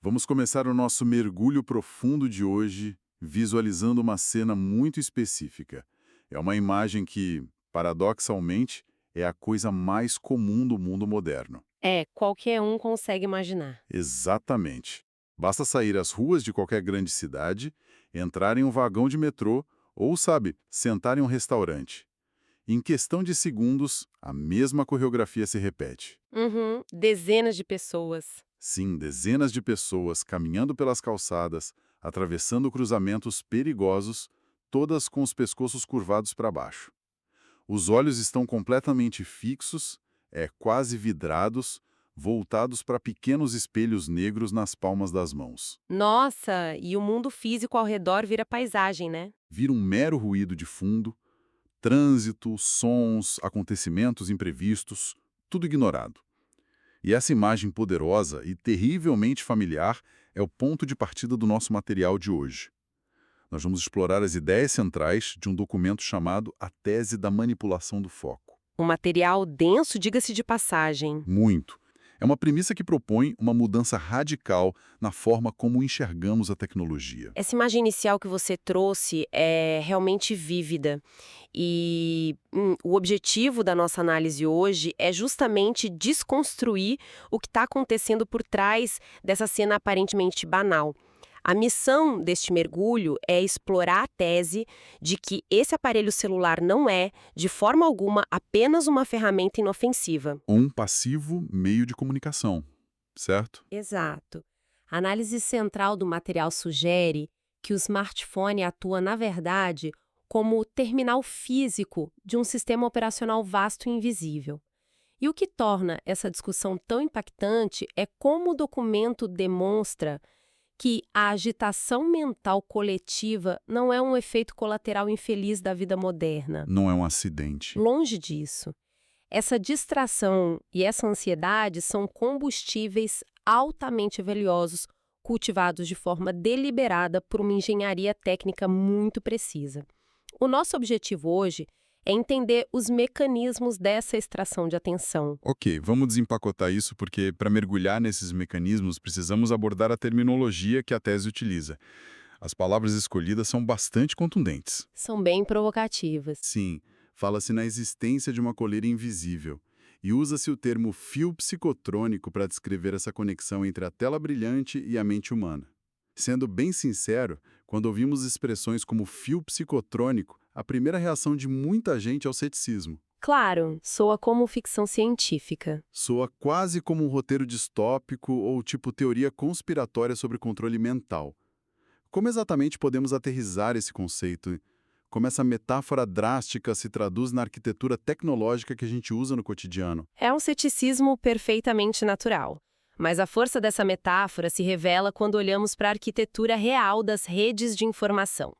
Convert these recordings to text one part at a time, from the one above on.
Vamos começar o nosso mergulho profundo de hoje visualizando uma cena muito específica. É uma imagem que, paradoxalmente, é a coisa mais comum do mundo moderno. É, qualquer um consegue imaginar. Exatamente. Basta sair às ruas de qualquer grande cidade, entrar em um vagão de metrô ou, sabe, sentar em um restaurante. Em questão de segundos, a mesma coreografia se repete. Uhum, dezenas de pessoas. Sim, dezenas de pessoas caminhando pelas calçadas, atravessando cruzamentos perigosos, todas com os pescoços curvados para baixo. Os olhos estão completamente fixos, quase vidrados, voltados para pequenos espelhos negros nas palmas das mãos. Nossa, e o mundo físico ao redor vira paisagem, né? Vira um mero ruído de fundo, trânsito, sons, acontecimentos imprevistos, tudo ignorado. E essa imagem poderosa e terrivelmente familiar é o ponto de partida do nosso material de hoje. Nós vamos explorar as ideias centrais de um documento chamado A Tese da Manipulação do Foco. Um material denso, diga-se de passagem. Muito. É uma premissa que propõe uma mudança radical na forma como enxergamos a tecnologia. Essa imagem inicial que você trouxe é realmente vívida. E o objetivo da nossa análise hoje é justamente desconstruir o que está acontecendo por trás dessa cena aparentemente banal. A missão deste mergulho é explorar a tese de que esse aparelho celular não é, de forma alguma, apenas uma ferramenta inofensiva. Um passivo meio de comunicação, certo? Exato. A análise central do material sugere que o smartphone atua, na verdade, como o terminal físico de um sistema operacional vasto e invisível. E o que torna essa discussão tão impactante é como o documento demonstra que a agitação mental coletiva não é um efeito colateral infeliz da vida moderna. Não é um acidente. Longe disso. Essa distração e essa ansiedade são combustíveis altamente valiosos, cultivados de forma deliberada por uma engenharia técnica muito precisa. O nosso objetivo hoje é entender os mecanismos dessa extração de atenção. Ok, vamos desempacotar isso porque, para mergulhar nesses mecanismos, precisamos abordar a terminologia que a tese utiliza. As palavras escolhidas são bastante contundentes. São bem provocativas. Sim, fala-se na existência de uma coleira invisível, e usa-se o termo fio psicotrônico para descrever essa conexão entre a tela brilhante e a mente humana. Sendo bem sincero, quando ouvimos expressões como fio psicotrônico, a primeira reação de muita gente é o ceticismo. Claro, soa como ficção científica. Soa quase como um roteiro distópico ou tipo teoria conspiratória sobre controle mental. Como exatamente podemos aterrissar esse conceito? Como essa metáfora drástica se traduz na arquitetura tecnológica que a gente usa no cotidiano? É um ceticismo perfeitamente natural. Mas a força dessa metáfora se revela quando olhamos para a arquitetura real das redes de informação.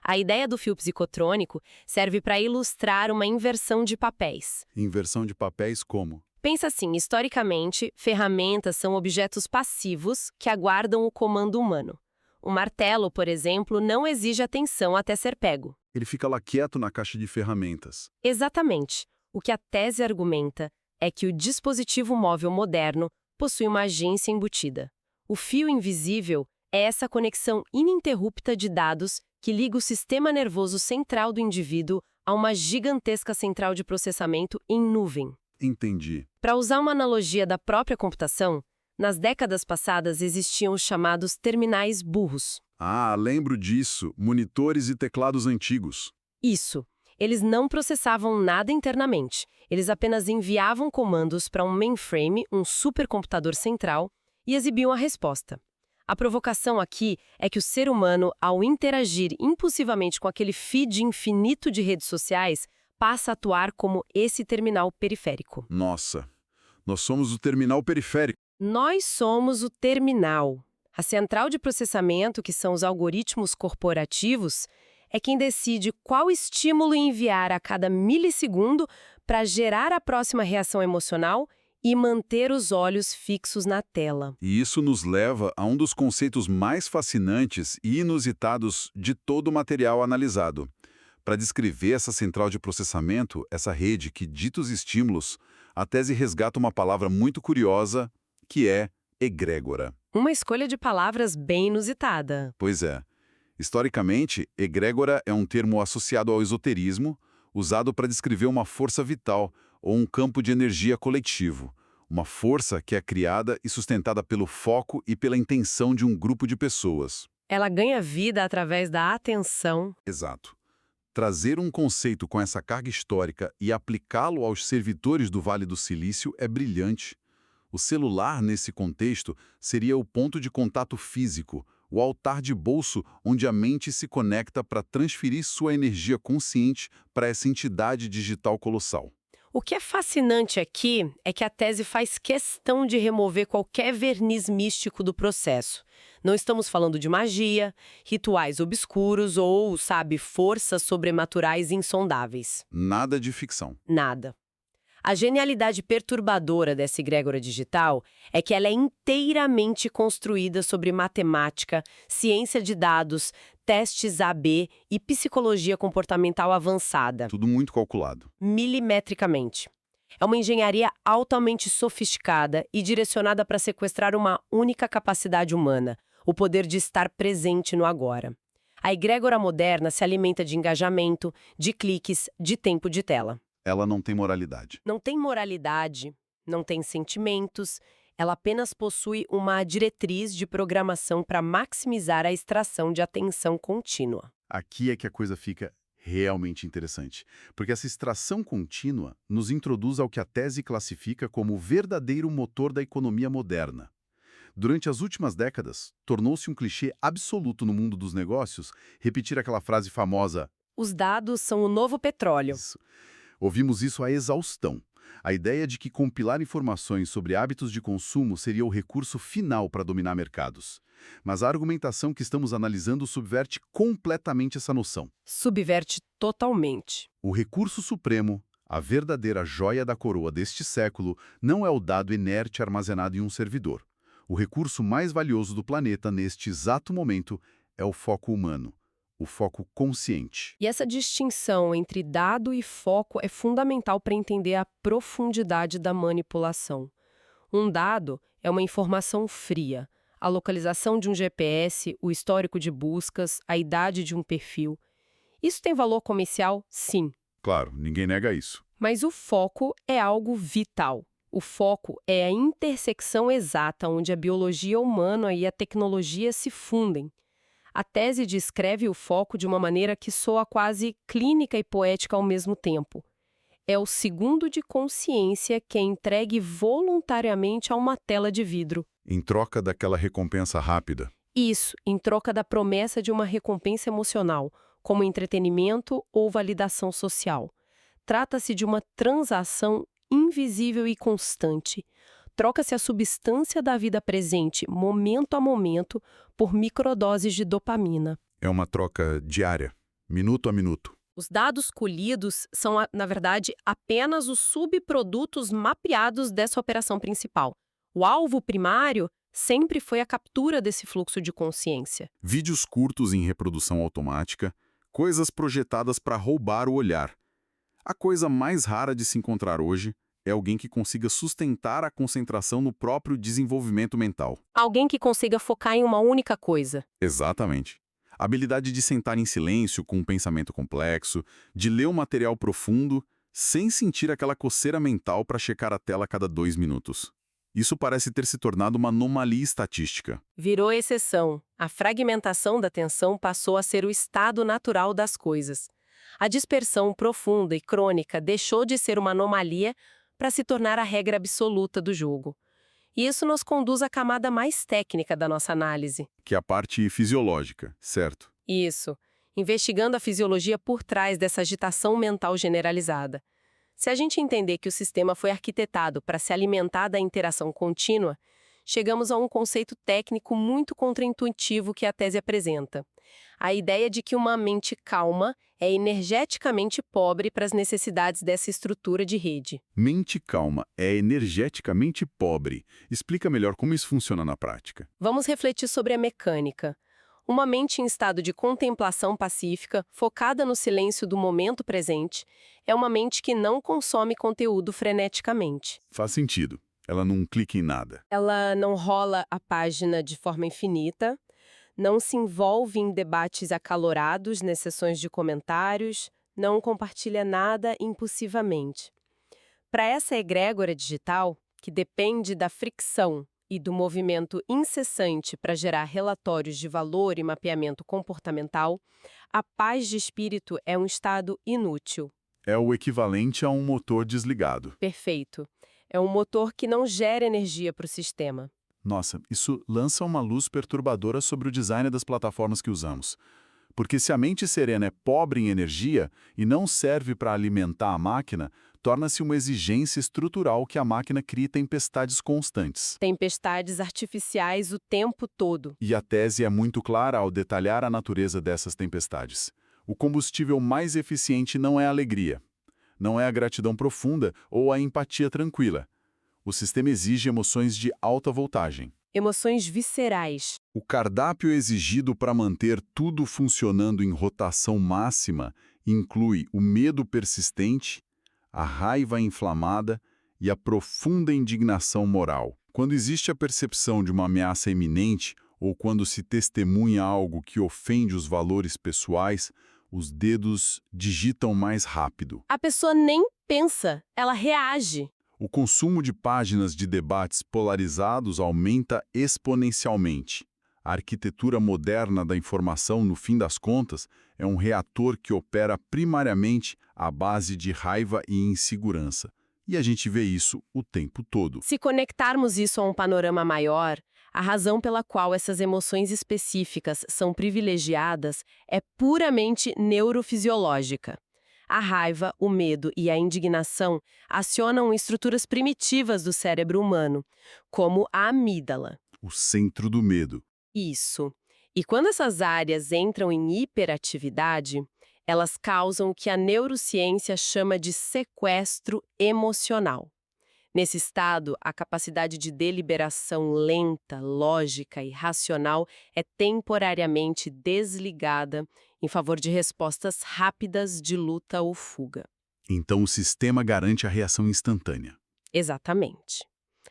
A ideia do fio psicotrônico serve para ilustrar uma inversão de papéis. Inversão de papéis como? Pensa assim, historicamente, ferramentas são objetos passivos que aguardam o comando humano. O martelo, por exemplo, não exige atenção até ser pego. Ele fica lá quieto na caixa de ferramentas. Exatamente. O que a tese argumenta é que o dispositivo móvel moderno possui uma agência embutida. O fio invisível é essa conexão ininterrupta de dados que liga o sistema nervoso central do indivíduo a uma gigantesca central de processamento em nuvem. Entendi. Para usar uma analogia da própria computação, nas décadas passadas existiam os chamados terminais burros. Ah, lembro disso. Monitores e teclados antigos. Isso. Eles não processavam nada internamente. Eles apenas enviavam comandos para um mainframe, um supercomputador central, e exibiam a resposta. A provocação aqui é que o ser humano, ao interagir impulsivamente com aquele feed infinito de redes sociais, passa a atuar como esse terminal periférico. Nossa, nós somos o terminal periférico. Nós somos o terminal. A central de processamento, que são os algoritmos corporativos, é quem decide qual estímulo enviar a cada milissegundo para gerar a próxima reação emocional e manter os olhos fixos na tela. E isso nos leva a um dos conceitos mais fascinantes e inusitados de todo o material analisado. Para descrever essa central de processamento, essa rede que dita os estímulos, a tese resgata uma palavra muito curiosa, que é Egrégora. Uma escolha de palavras bem inusitada. Pois é. Historicamente, egrégora é um termo associado ao esoterismo, usado para descrever uma força vital ou um campo de energia coletivo. Uma força que é criada e sustentada pelo foco e pela intenção de um grupo de pessoas. Ela ganha vida através da atenção. Exato. Trazer um conceito com essa carga histórica e aplicá-lo aos servidores do Vale do Silício é brilhante. O celular, nesse contexto, seria o ponto de contato físico, o altar de bolso onde a mente se conecta para transferir sua energia consciente para essa entidade digital colossal. O que é fascinante aqui é que a tese faz questão de remover qualquer verniz místico do processo. Não estamos falando de magia, rituais obscuros ou, forças sobrenaturais insondáveis. Nada de ficção. Nada. A genialidade perturbadora dessa egrégora digital é que ela é inteiramente construída sobre matemática, ciência de dados, testes AB e psicologia comportamental avançada. Tudo muito calculado. Milimetricamente. É uma engenharia altamente sofisticada e direcionada para sequestrar uma única capacidade humana, o poder de estar presente no agora. A egrégora moderna se alimenta de engajamento, de cliques, de tempo de tela. Ela não tem moralidade. Não tem moralidade, não tem sentimentos, ela apenas possui uma diretriz de programação para maximizar a extração de atenção contínua. Aqui é que a coisa fica realmente interessante, porque essa extração contínua nos introduz ao que a tese classifica como o verdadeiro motor da economia moderna. Durante as últimas décadas, tornou-se um clichê absoluto no mundo dos negócios repetir aquela frase famosa: Os dados são o novo petróleo. Isso. Ouvimos isso à exaustão. A ideia de que compilar informações sobre hábitos de consumo seria o recurso final para dominar mercados. Mas a argumentação que estamos analisando subverte completamente essa noção. Subverte totalmente. O recurso supremo, a verdadeira joia da coroa deste século, não é o dado inerte armazenado em um servidor. O recurso mais valioso do planeta neste exato momento é o foco humano. O foco consciente. E essa distinção entre dado e foco é fundamental para entender a profundidade da manipulação. Um dado é uma informação fria, a localização de um GPS, o histórico de buscas, a idade de um perfil. Isso tem valor comercial? Sim. Claro, ninguém nega isso. Mas o foco é algo vital. O foco é a intersecção exata onde a biologia humana e a tecnologia se fundem. A tese descreve o foco de uma maneira que soa quase clínica e poética ao mesmo tempo. É o segundo de consciência que é entregue voluntariamente a uma tela de vidro. Em troca daquela recompensa rápida. Isso, em troca da promessa de uma recompensa emocional, como entretenimento ou validação social. Trata-se de uma transação invisível e constante. Troca-se a substância da vida presente, momento a momento, por microdoses de dopamina. É uma troca diária, minuto a minuto. Os dados colhidos são, na verdade, apenas os subprodutos mapeados dessa operação principal. O alvo primário sempre foi a captura desse fluxo de consciência. Vídeos curtos em reprodução automática, coisas projetadas para roubar o olhar. A coisa mais rara de se encontrar hoje é alguém que consiga sustentar a concentração no próprio desenvolvimento mental. Alguém que consiga focar em uma única coisa. Exatamente. A habilidade de sentar em silêncio com um pensamento complexo, de ler um material profundo, sem sentir aquela coceira mental para checar a tela a cada 2 minutos. Isso parece ter se tornado uma anomalia estatística. Virou exceção. A fragmentação da atenção passou a ser o estado natural das coisas. A dispersão profunda e crônica deixou de ser uma anomalia para se tornar a regra absoluta do jogo. E isso nos conduz à camada mais técnica da nossa análise. Que é a parte fisiológica, certo? Isso, investigando a fisiologia por trás dessa agitação mental generalizada. Se a gente entender que o sistema foi arquitetado para se alimentar da interação contínua, chegamos a um conceito técnico muito contraintuitivo que a tese apresenta. A ideia de que uma mente calma é energeticamente pobre para as necessidades dessa estrutura de rede. Mente calma é energeticamente pobre. Explica melhor como isso funciona na prática. Vamos refletir sobre a mecânica. Uma mente em estado de contemplação pacífica, focada no silêncio do momento presente, é uma mente que não consome conteúdo freneticamente. Faz sentido. Ela não clica em nada. Ela não rola a página de forma infinita, não se envolve em debates acalorados nas sessões de comentários, não compartilha nada impulsivamente. Para essa egrégora digital, que depende da fricção e do movimento incessante para gerar relatórios de valor e mapeamento comportamental, a paz de espírito é um estado inútil. É o equivalente a um motor desligado. Perfeito. É um motor que não gera energia para o sistema. Nossa, isso lança uma luz perturbadora sobre o design das plataformas que usamos. Porque se a mente serena é pobre em energia e não serve para alimentar a máquina, torna-se uma exigência estrutural que a máquina crie tempestades constantes. Tempestades artificiais o tempo todo. E a tese é muito clara ao detalhar a natureza dessas tempestades. O combustível mais eficiente não é a alegria, não é a gratidão profunda ou a empatia tranquila. O sistema exige emoções de alta voltagem. Emoções viscerais. O cardápio exigido para manter tudo funcionando em rotação máxima inclui o medo persistente, a raiva inflamada e a profunda indignação moral. Quando existe a percepção de uma ameaça iminente ou quando se testemunha algo que ofende os valores pessoais, os dedos digitam mais rápido. A pessoa nem pensa, ela reage. O consumo de páginas de debates polarizados aumenta exponencialmente. A arquitetura moderna da informação, no fim das contas, é um reator que opera primariamente à base de raiva e insegurança. E a gente vê isso o tempo todo. Se conectarmos isso a um panorama maior, a razão pela qual essas emoções específicas são privilegiadas é puramente neurofisiológica. A raiva, o medo e a indignação acionam estruturas primitivas do cérebro humano, como a amígdala. O centro do medo. Isso. E quando essas áreas entram em hiperatividade, elas causam o que a neurociência chama de sequestro emocional. Nesse estado, a capacidade de deliberação lenta, lógica e racional é temporariamente desligada em favor de respostas rápidas de luta ou fuga. Então o sistema garante a reação instantânea. Exatamente.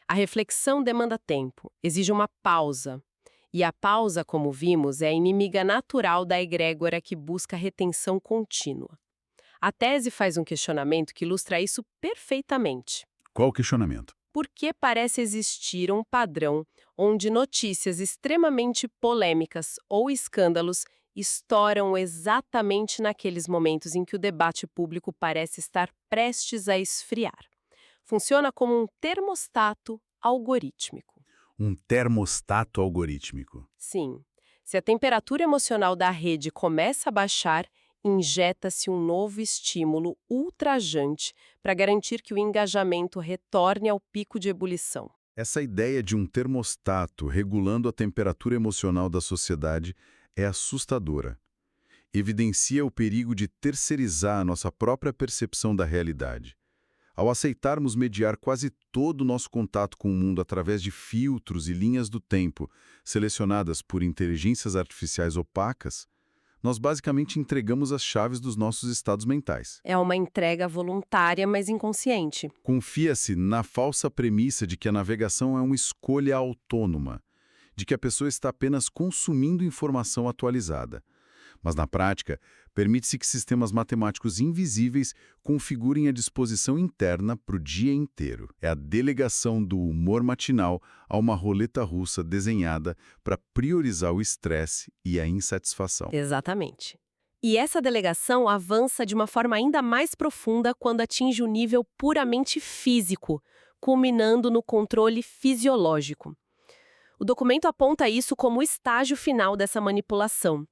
A reflexão demanda tempo, exige uma pausa. E a pausa, como vimos, é a inimiga natural da egrégora que busca retenção contínua. A tese faz um questionamento que ilustra isso perfeitamente. Qual o questionamento? Por que parece existir um padrão onde notícias extremamente polêmicas ou escândalos estouram exatamente naqueles momentos em que o debate público parece estar prestes a esfriar? Funciona como um termostato algorítmico. Um termostato algorítmico. Sim. Se a temperatura emocional da rede começa a baixar, injeta-se um novo estímulo ultrajante para garantir que o engajamento retorne ao pico de ebulição. Essa ideia de um termostato regulando a temperatura emocional da sociedade é assustadora. Evidencia o perigo de terceirizar a nossa própria percepção da realidade. Ao aceitarmos mediar quase todo o nosso contato com o mundo através de filtros e linhas do tempo, selecionadas por inteligências artificiais opacas, nós basicamente entregamos as chaves dos nossos estados mentais. É uma entrega voluntária, mas inconsciente. Confia-se na falsa premissa de que a navegação é uma escolha autônoma, de que a pessoa está apenas consumindo informação atualizada. Mas, na prática, permite-se que sistemas matemáticos invisíveis configurem a disposição interna para o dia inteiro. É a delegação do humor matinal a uma roleta russa desenhada para priorizar o estresse e a insatisfação. Exatamente. E essa delegação avança de uma forma ainda mais profunda quando atinge o nível puramente físico, culminando no controle fisiológico. O documento aponta isso como o estágio final dessa manipulação.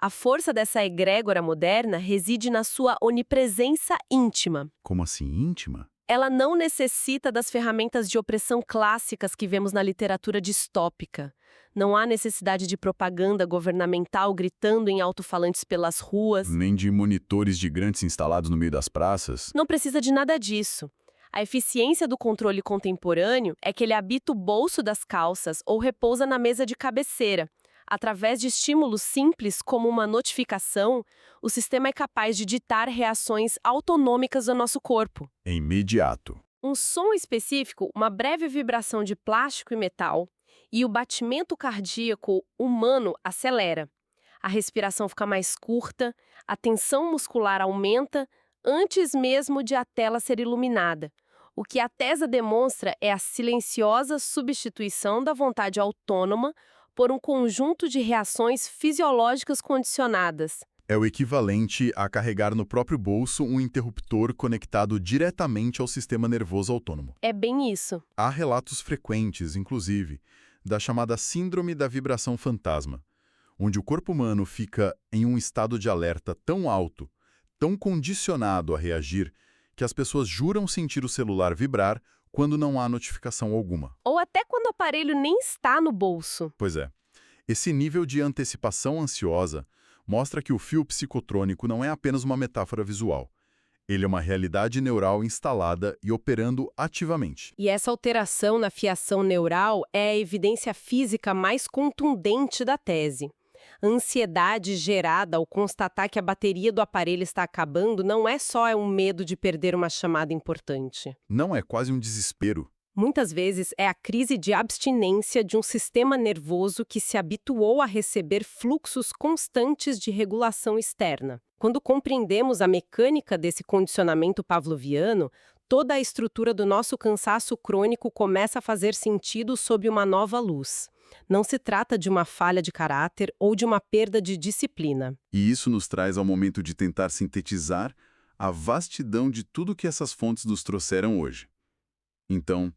A força dessa egrégora moderna reside na sua onipresença íntima. Como assim íntima? Ela não necessita das ferramentas de opressão clássicas que vemos na literatura distópica. Não há necessidade de propaganda governamental gritando em alto-falantes pelas ruas. Nem de monitores gigantes instalados no meio das praças. Não precisa de nada disso. A eficiência do controle contemporâneo é que ele habita o bolso das calças ou repousa na mesa de cabeceira. Através de estímulos simples como uma notificação, o sistema é capaz de ditar reações autonômicas do nosso corpo. É imediato. Um som específico, uma breve vibração de plástico e metal, e o batimento cardíaco humano acelera. A respiração fica mais curta, a tensão muscular aumenta antes mesmo de a tela ser iluminada. O que a TESA demonstra é a silenciosa substituição da vontade autônoma por um conjunto de reações fisiológicas condicionadas. É o equivalente a carregar no próprio bolso um interruptor conectado diretamente ao sistema nervoso autônomo. É bem isso. Há relatos frequentes, inclusive, da chamada síndrome da vibração fantasma, onde o corpo humano fica em um estado de alerta tão alto, tão condicionado a reagir, que as pessoas juram sentir o celular vibrar quando não há notificação alguma. Ou até quando o aparelho nem está no bolso. Pois é. Esse nível de antecipação ansiosa mostra que o fio psicotrônico não é apenas uma metáfora visual. Ele é uma realidade neural instalada e operando ativamente. E essa alteração na fiação neural é a evidência física mais contundente da tese. A ansiedade gerada ao constatar que a bateria do aparelho está acabando não é só um medo de perder uma chamada importante. Não é quase um desespero. Muitas vezes é a crise de abstinência de um sistema nervoso que se habituou a receber fluxos constantes de regulação externa. Quando compreendemos a mecânica desse condicionamento pavloviano, toda a estrutura do nosso cansaço crônico começa a fazer sentido sob uma nova luz. Não se trata de uma falha de caráter ou de uma perda de disciplina. E isso nos traz ao momento de tentar sintetizar a vastidão de tudo que essas fontes nos trouxeram hoje. Então,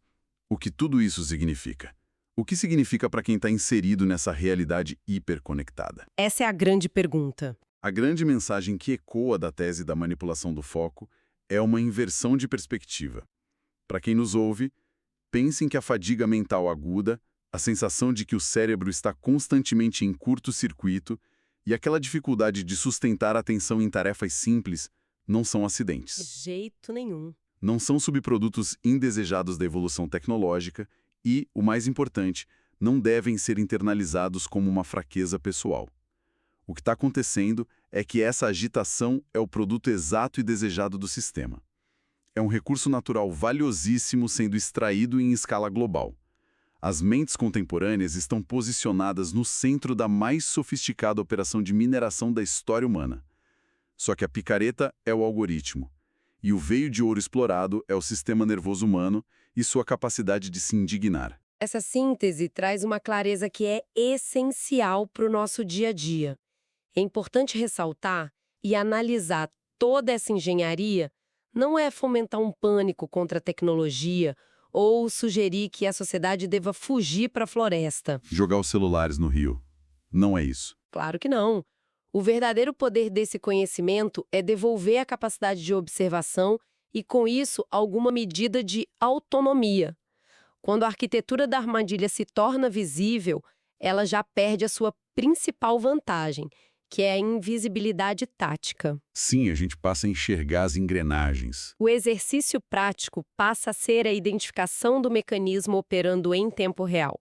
o que tudo isso significa? O que significa para quem está inserido nessa realidade hiperconectada? Essa é a grande pergunta. A grande mensagem que ecoa da tese da manipulação do foco é uma inversão de perspectiva. Para quem nos ouve, pensem que a fadiga mental aguda, a sensação de que o cérebro está constantemente em curto-circuito e aquela dificuldade de sustentar a atenção em tarefas simples não são acidentes. De jeito nenhum. Não são subprodutos indesejados da evolução tecnológica e, o mais importante, não devem ser internalizados como uma fraqueza pessoal. O que está acontecendo é que essa agitação é o produto exato e desejado do sistema. É um recurso natural valiosíssimo sendo extraído em escala global. As mentes contemporâneas estão posicionadas no centro da mais sofisticada operação de mineração da história humana. Só que a picareta é o algoritmo. E o veio de ouro explorado é o sistema nervoso humano e sua capacidade de se indignar. Essa síntese traz uma clareza que é essencial para o nosso dia a dia. É importante ressaltar e analisar toda essa engenharia não é fomentar um pânico contra a tecnologia ou sugerir que a sociedade deva fugir para a floresta. Jogar os celulares no rio. Não é isso. Claro que não. O verdadeiro poder desse conhecimento é devolver a capacidade de observação e, com isso, alguma medida de autonomia. Quando a arquitetura da armadilha se torna visível, ela já perde a sua principal vantagem, que é a invisibilidade tática. Sim, a gente passa a enxergar as engrenagens. O exercício prático passa a ser a identificação do mecanismo operando em tempo real.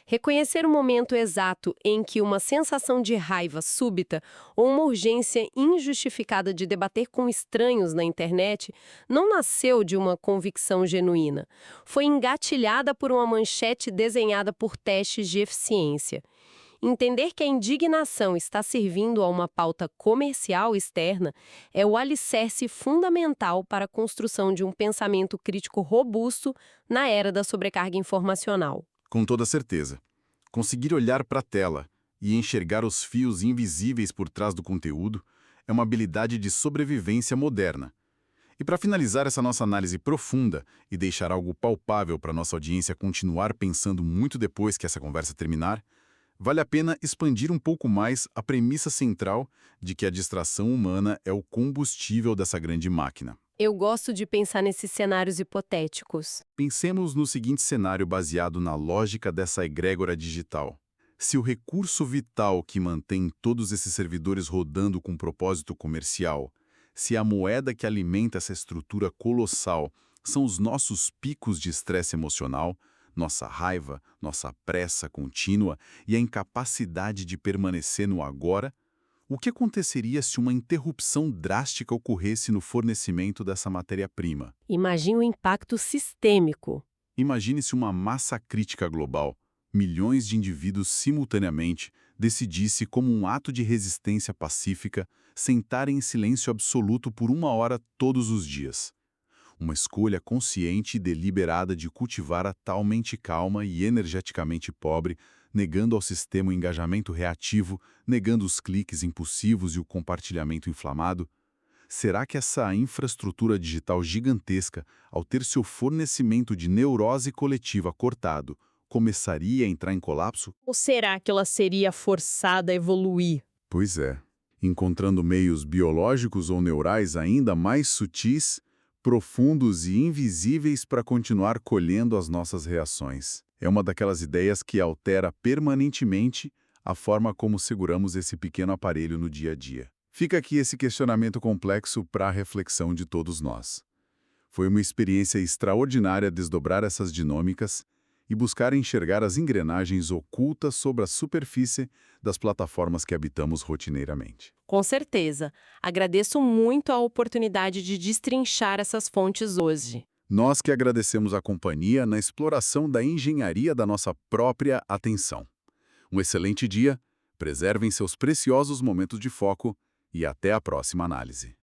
Reconhecer o momento exato em que uma sensação de raiva súbita ou uma urgência injustificada de debater com estranhos na internet não nasceu de uma convicção genuína. Foi engatilhada por uma manchete desenhada por testes de eficiência. Entender que a indignação está servindo a uma pauta comercial externa é o alicerce fundamental para a construção de um pensamento crítico robusto na era da sobrecarga informacional. Com toda certeza. Conseguir olhar para a tela e enxergar os fios invisíveis por trás do conteúdo é uma habilidade de sobrevivência moderna. E para finalizar essa nossa análise profunda e deixar algo palpável para nossa audiência continuar pensando muito depois que essa conversa terminar, vale a pena expandir um pouco mais a premissa central de que a distração humana é o combustível dessa grande máquina. Eu gosto de pensar nesses cenários hipotéticos. Pensemos no seguinte cenário baseado na lógica dessa egrégora digital. Se o recurso vital que mantém todos esses servidores rodando com propósito comercial, se a moeda que alimenta essa estrutura colossal são os nossos picos de estresse emocional, nossa raiva, nossa pressa contínua e a incapacidade de permanecer no agora, O que aconteceria se uma interrupção drástica ocorresse no fornecimento dessa matéria-prima? Imagine o impacto sistêmico. Imagine-se uma massa crítica global, milhões de indivíduos simultaneamente, decidisse como um ato de resistência pacífica sentar em silêncio absoluto por 1 hora todos os dias. Uma escolha consciente e deliberada de cultivar a tal mente calma e energeticamente pobre, negando ao sistema o engajamento reativo, negando os cliques impulsivos e o compartilhamento inflamado. Será que essa infraestrutura digital gigantesca, ao ter seu fornecimento de neurose coletiva cortado, começaria a entrar em colapso? Ou será que ela seria forçada a evoluir? Pois é. Encontrando meios biológicos ou neurais ainda mais sutis, profundos e invisíveis para continuar colhendo as nossas reações. É uma daquelas ideias que altera permanentemente a forma como seguramos esse pequeno aparelho no dia a dia. Fica aqui esse questionamento complexo para a reflexão de todos nós. Foi uma experiência extraordinária desdobrar essas dinâmicas e buscar enxergar as engrenagens ocultas sobre a superfície das plataformas que habitamos rotineiramente. Com certeza. Agradeço muito a oportunidade de destrinchar essas fontes hoje. Nós que agradecemos a companhia na exploração da engenharia da nossa própria atenção. Um excelente dia, preservem seus preciosos momentos de foco e até a próxima análise.